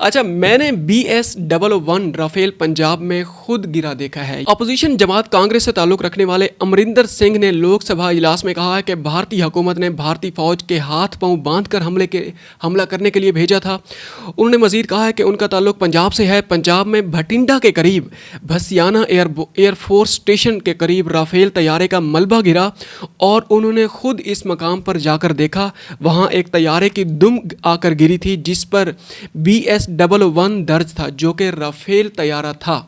اچھا، میں نے BS-111 رافیل پنجاب میں خود گرا دیکھا ہے۔ اپوزیشن جماعت کانگریس سے تعلق رکھنے والے امریندر سنگھ نے لوک سبھا اجلاس میں کہا ہے کہ بھارتی حکومت نے بھارتی فوج کے ہاتھ پاؤں باندھ کر حملہ کرنے کے لیے بھیجا تھا۔ انہوں نے مزید کہا ہے کہ ان کا تعلق پنجاب سے ہے۔ پنجاب میں بھٹنڈا کے قریب بھسیانہ ایئر فورس اسٹیشن کے قریب رافیل طیارے کا ملبہ گرا اور انہوں نے خود اس مقام پر جا کر دیکھا۔ وہاں ایک طیارے کی دم آ کر گری تھی جس پر BS-111 درج تھا جو کہ رافیل طیارہ تھا۔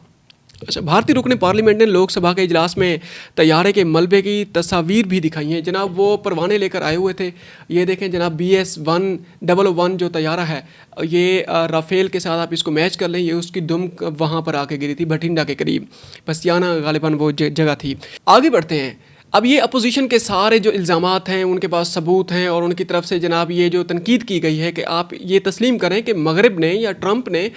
اچھا، بھارتی رکن پارلیمنٹ نے لوک سبھا کے اجلاس میں طیارے کے ملبے کی تصاویر بھی دکھائی ہیں۔ جناب وہ پروانے لے کر آئے ہوئے تھے، یہ دیکھیں جناب BS-111 جو طیارہ ہے یہ رافیل کے ساتھ آپ اس کو میچ کر لیں، یہ اس کی دم وہاں پر آ کے گری تھی بھٹنڈا کے قریب، پسیانہ غالباً وہ جگہ تھی۔ آگے بڑھتے ہیں۔ اب یہ اپوزیشن کے سارے جو الزامات ہیں ان کے پاس ثبوت ہیں اور ان کی طرف سے جناب یہ جو تنقید کی گئی ہے کہ آپ یہ تسلیم کریں کہ مغرب نے یا ٹرمپ نے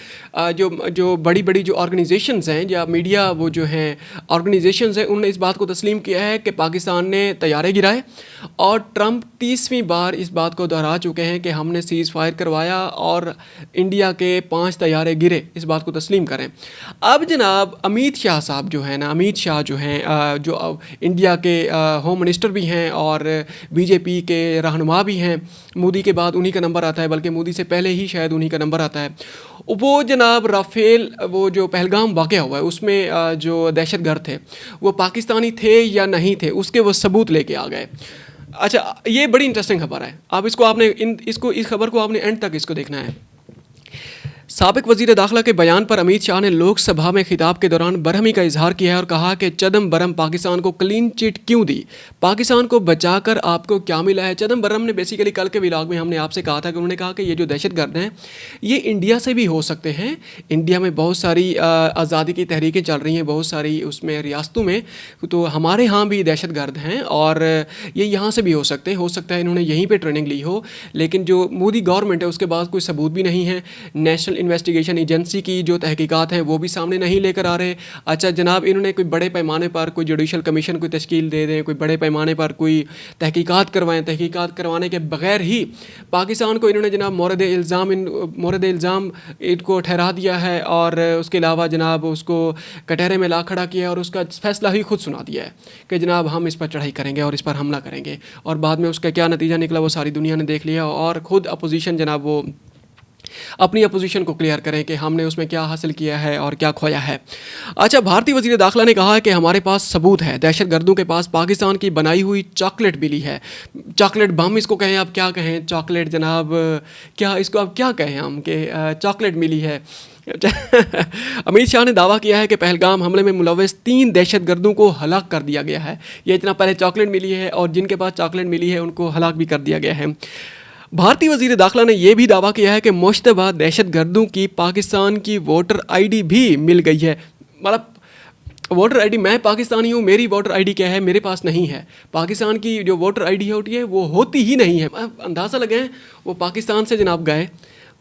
جو بڑی بڑی جو آرگنائزیشنز ہیں یا میڈیا وہ جو ہیں آرگنائزیشنز ہیں، انہوں نے اس بات کو تسلیم کیا ہے کہ پاکستان نے طیارے گرائے، اور ٹرمپ 30ویں بار اس بات کو دہرا چکے ہیں کہ ہم نے سیز فائر کروایا اور انڈیا کے 5 طیارے گرے، اس بات کو تسلیم کریں۔ اب جناب امیت شاہ صاحب جو ہیں نا، امیت شاہ جو ہیں جو انڈیا کے ہوم منسٹر بھی ہیں اور BJP کے رہنما بھی ہیں، مودی کے بعد انہی کا نمبر آتا ہے، بلکہ مودی سے پہلے ہی شاید انہی کا نمبر آتا ہے۔ وہ جناب رافیل وہ جو پہلگام واقعہ ہوا ہے اس میں جو دہشت گرد تھے وہ پاکستانی تھے یا نہیں تھے، اس کے وہ ثبوت لے کے آ گئے۔ اچھا، یہ بڑی انٹرسٹنگ خبر ہے، آپ اس خبر کو آپ نے اینڈ تک اس کو دیکھنا ہے۔ سابق وزیر داخلہ کے بیان پر امیت شاہ نے لوک سبھا میں خطاب کے دوران برہمی کا اظہار کیا ہے اور کہا کہ چدم برم پاکستان کو کلین چٹ کیوں دی، پاکستان کو بچا کر آپ کو کیا ملا ہے۔ چدم برم نے بیسیکلی کل کے ولاگ میں ہم نے آپ سے کہا تھا کہ انہوں نے کہا کہ یہ جو دہشت گرد ہیں یہ انڈیا سے بھی ہو سکتے ہیں، انڈیا میں بہت ساری آزادی کی تحریکیں چل رہی ہیں، بہت ساری اس میں ریاستوں میں، تو ہمارے ہاں بھی دہشت گرد ہیں اور یہ یہاں سے بھی ہو سکتے ہیں، ہو سکتا ہے انہوں نے یہیں پہ ٹریننگ لی ہو، لیکن جو مودی گورنمنٹ ہے اس کے بعد کوئی ثبوت بھی نہیں ہے۔ نیشنل انویسٹیگیشن ایجنسی کی جو تحقیقات ہیں وہ بھی سامنے نہیں لے کر آ رہے۔ اچھا جناب، انہوں نے کوئی بڑے پیمانے پر کوئی جوڈیشل کمیشن کوئی تشکیل دے دیں، کوئی بڑے پیمانے پر کوئی تحقیقات کروائیں، تحقیقات کروانے کے بغیر ہی پاکستان کو انہوں نے جناب مورد الزام ان کو ٹھہرا دیا ہے اور اس کے علاوہ جناب اس کو کٹہرے میں لا کھڑا کیا ہے اور اس کا فیصلہ ہی خود سنا دیا ہے کہ جناب ہم اس پر چڑھائی کریں گے اور اس پر حملہ کریں گے، اور بعد میں اس کا کیا نتیجہ نکلا وہ ساری دنیا نے دیکھ لیا، اور خود اپوزیشن جناب وہ اپنی اپوزیشن کو کلیئر کریں کہ ہم نے اس میں کیا حاصل کیا ہے اور کیا کھویا ہے۔ اچھا، بھارتی وزیر داخلہ نے کہا ہے کہ ہمارے پاس ثبوت ہے، دہشت گردوں کے پاس پاکستان کی بنائی ہوئی چاکلیٹ ملی ہے، چاکلیٹ بم اس کو کہیں، آپ کیا کہیں، چاکلیٹ جناب کیا اس کو آپ کیا کہیں ہم کہ چاکلیٹ ملی ہے۔ امیت شاہ نے دعویٰ کیا ہے کہ پہلگام حملے میں ملوث 3 دہشت گردوں کو ہلاک کر دیا گیا ہے، یہ اتنا پہلے چاکلیٹ ملی ہے اور جن کے پاس چاکلیٹ ملی ہے ان کو ہلاک بھی کر دیا گیا ہے۔ بھارتی وزیر داخلہ نے یہ بھی دعویٰ کیا ہے کہ مشتبہ دہشت گردوں کی پاکستان کی ووٹر ID بھی مل گئی ہے، مطلب ووٹر ID، میں پاکستانی ہوں، میری ووٹر ID کیا ہے، میرے پاس نہیں ہے، پاکستان کی جو ووٹر ID ہوتی ہے وہ ہوتی ہی نہیں ہے۔ اندازہ لگائیں، وہ پاکستان سے جناب گئے،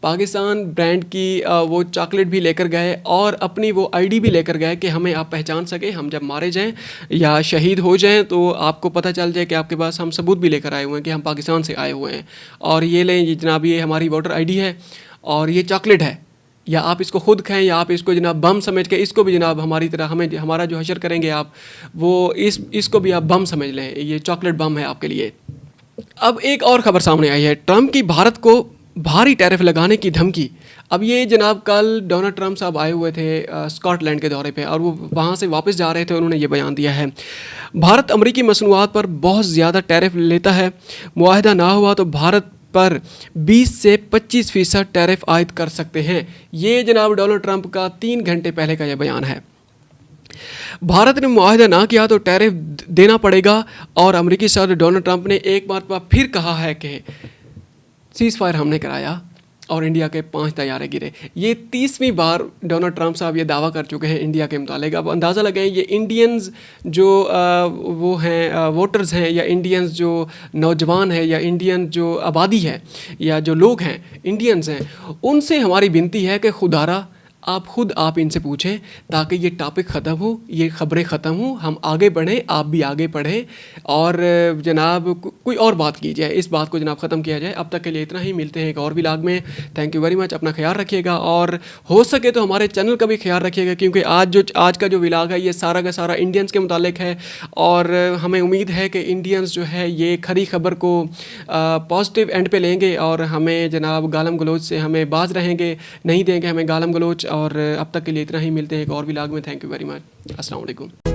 پاکستان برانڈ کی وہ چاکلیٹ بھی لے کر گئے اور اپنی وہ ID بھی لے کر گئے کہ ہمیں آپ پہچان سکیں، ہم جب مارے جائیں یا شہید ہو جائیں تو آپ کو پتہ چل جائے کہ آپ کے پاس ہم ثبوت بھی لے کر آئے ہوئے ہیں کہ ہم پاکستان سے آئے ہوئے ہیں، اور یہ لیں یہ جناب یہ ہماری ووٹر ID ہے اور یہ چاکلیٹ ہے، یا آپ اس کو خود کھائیں یا آپ اس کو جناب بم سمجھ کے اس کو بھی جناب ہماری طرح ہمارا جو حشر کریں گے آپ، وہ اس کو بھی آپ بم سمجھ لیں، یہ چاکلیٹ بم ہے آپ کے لیے۔ اب ایک اور خبر سامنے آئی ہے، ٹرمپ کی بھارت کو بھاری ٹیرف لگانے کی دھمکی۔ اب یہ جناب کل ڈونلڈ ٹرمپ صاحب آئے ہوئے تھے اسکاٹ لینڈ کے دورے پہ اور وہ وہاں سے واپس جا رہے تھے، انہوں نے یہ بیان دیا ہے، بھارت امریکی مصنوعات پر بہت زیادہ ٹیرف لیتا ہے، معاہدہ نہ ہوا تو بھارت پر 20 سے 25% ٹیرف عائد کر سکتے ہیں۔ یہ جناب ڈونلڈ ٹرمپ کا 3 گھنٹے پہلے کا یہ بیان ہے۔ بھارت نے معاہدہ نہ کیا تو ٹیرف دینا پڑے گا، اور امریکی صدر ڈونلڈ ٹرمپ نے ایک مرتبہ پھر کہا ہے کہ سیز فائر ہم نے کرایا اور انڈیا کے 5 طیارے گرے۔ یہ 30ویں بار ڈونلڈ ٹرمپ صاحب یہ دعویٰ کر چکے ہیں انڈیا کے متعلق۔ اب اندازہ لگائیں یہ انڈینز جو وہ ہیں ووٹرز ہیں، یا انڈینز جو نوجوان ہیں، یا انڈین جو آبادی ہے، یا جو لوگ ہیں انڈینز ہیں، ان سے ہماری بنتی ہے کہ خدارا آپ خود آپ ان سے پوچھیں تاکہ یہ ٹاپک ختم ہو, یہ خبریں ختم ہوں, ہم آگے بڑھیں, آپ بھی آگے پڑھیں اور جناب کوئی اور بات کی جائے, اس بات کو جناب ختم کیا جائے. اب تک کے لیے اتنا ہی, ملتے ہیں ایک اور ولاگ میں. تھینک یو ویری مچ, اپنا خیال رکھیے گا اور ہو سکے تو ہمارے چینل کا بھی خیال رکھیے گا, کیونکہ آج کا جو ولاگ ہے یہ سارا کا سارا انڈینس کے متعلق ہے اور ہمیں امید ہے کہ انڈینس جو ہے یہ کھری خبر کو پازیٹیو اینڈ پہ لیں گے اور ہمیں جناب گالم گلوچ سے ہمیں باز رہیں گے, نہیں دیں گے ہمیں گالم گلوچ. اور اب تک کے لیے اتنا ہی, ملتے ہیں ایک اور ولاگ میں. تھینک یو ویری مچ, السلام علیکم.